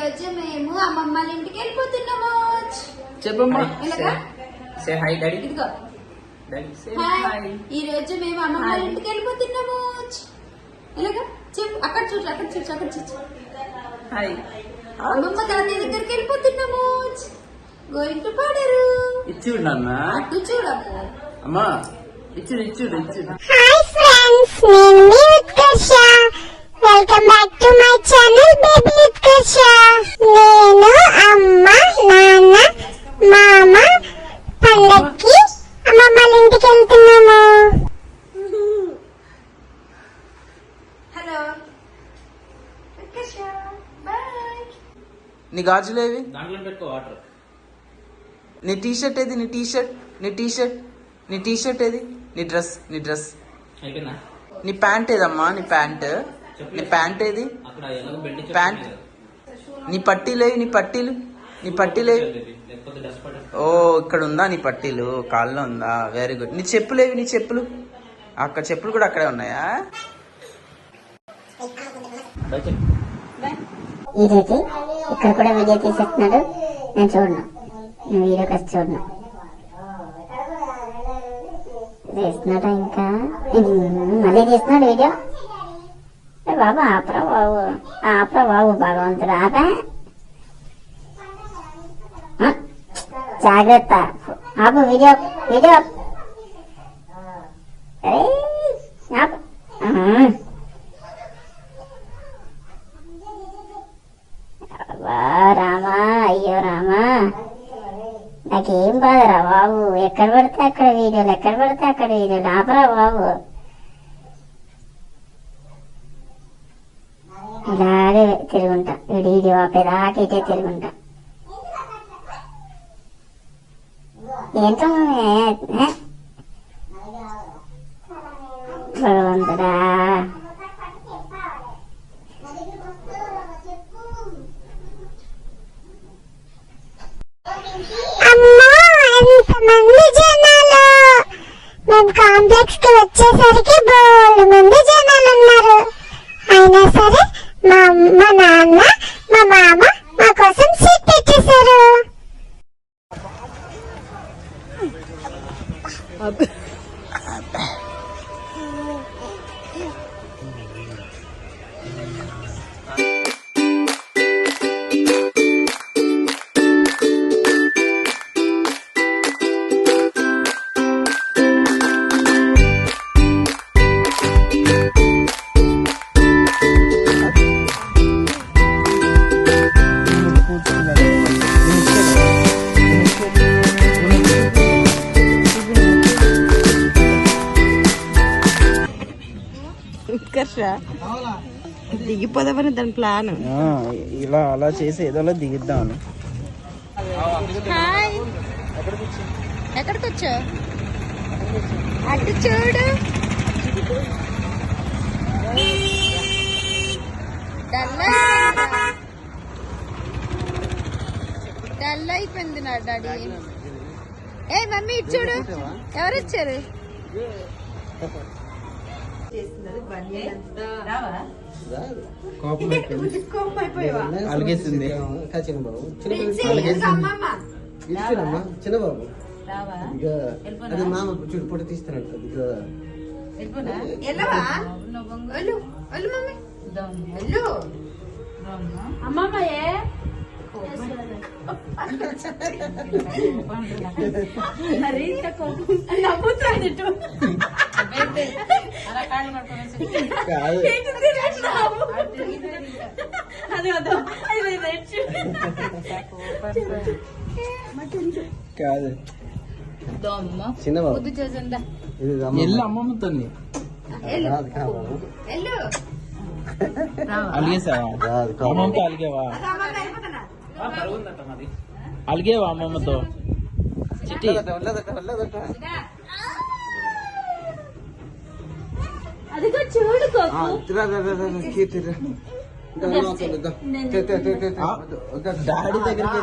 రోజు మేము అమ్మమ్మ వాళ్ళ ఇంటికి వెళ్ళిపోతున్నాము. చెప్పమ్మా. Say hi daddy. ఇదిగో హాయ్. ఈ రోజు మేము అమ్మమ్మ వాళ్ళ ఇంటికి వెళ్ళిపోతున్నాము. ఇలాగా చెప్పు. అక్కడ చూడు, అక్కడ చూడు, అక్కడ చూడు. హాయ్. అమ్మమ్మ తాతయ్య దగ్గరికి వెళ్ళిపోతున్నాము. Going to పాడరు. ఇచ్చుడు నాన్న. అటు చూడము. అమ్మా ఇచ్చుడు ఇచ్చుడు ఇచ్చుడు. హాయ్ ఫ్రెండ్స్, నేను మీ Utkarsha. Welcome back to my channel baby Utkarsha. నేను అమ్మ, నాన్న, మామ పండక్కి అమ్మమ్మ వాళ్ళ ఇంటికి వెళ్తున్నాము. Hello Utkarsha, bye. నీ గాజులేవి? దాంట్లో పెట్టుకో వాటర్. నీ టీషర్ట్ ఏది? నీ టీషర్ట్ నీ టీషర్ట్ నీ టీషర్ట్ ఏది? నీ డ్రెస్ నీ డ్రెస్ అయిపోయిందా? నీ ప్యాంట్ ఏదమ్మా? నీ ప్యాంట్ నీ ప్యాంట్ ఏది? అక్కడ ఎలాగో బెల్ట్ ప్యాంట్. నీ పట్టీలేవి? నీ పట్టీలు నీ పట్టీలేవి? లేకపోతే డస్ట్ పట్టు. ఓ ఇక్కడ ఉందా నీ పట్టీలు? కాళ్ళలో ఉందా? Very good. నీ చెప్పులేవి? నీ చెప్పులు అక్కడ చెప్పులు కూడా అక్కడే ఉన్నాయా? ఈరోజు ఇక్కడ కూడా వీడియో తీసేస్తున్నాడు. నేను చూడను, నేను వీడియో కలిసి చూడను. చేస్తున్నాడా ఇంకా? మళ్ళీ తీస్తున్నాడు వీడియో. బాబు ఆపరా బాబు, ఆపరా బాబు, భగవంతుడు ఆపా. జాగ్రత్త, ఆపు వీడియో వీడియో. ఆపు. రామా, అయ్యో రామా, నాకేం బాధరా బాబు. ఎక్కడ పడితే అక్కడ వీడియోలు, ఎక్కడ పడితే అక్కడ వీడియోలు. ఆపరా బాబు. ఇలాగే తిరుగుంటా, వీడియో ఆపేదాకా ఇటే తిరుగుంటా. ఏంటో భగవంతుడా. అమ్మా, ఎంతమంది జనాలు! మేము కాంప్లెక్స్ కి వచ్చేసరికి బోల్డ్ మంది జనాలు ఉన్నారు. అయినా సరే మా అమ్మ, నాన్న, మా మామ మా కోసం సీట్ పెట్టేశారు. ఉత్కర్ష దిగిపోదామని దాని ప్లాన్. ఇలా అలా చేసి ఏదోలా దిగిద్దామని. హాయ్. ఎక్కడికి వచ్చా? అటు చూడు. డల్ అయిపోయింది నా డాడీ. ఏ మమ్మీ ఇటు చూడు, ఎవరు వచ్చారు? అలిగేసింది. చిన్నబాబు ఇక అది మామ చూడు పొట్టు తీస్తానంట. అమ్మమ్మయే నవ్వుతాడు. కాదు చిన్నబాబు ఎల్లు అమ్మమ్మతో అలిగేసావా? అమ్మమ్మతో అలిగేవా? అలిగేవా అమ్మమ్మతో? చిట్టి అదిగో చూడు డాడీ దగ్గరికి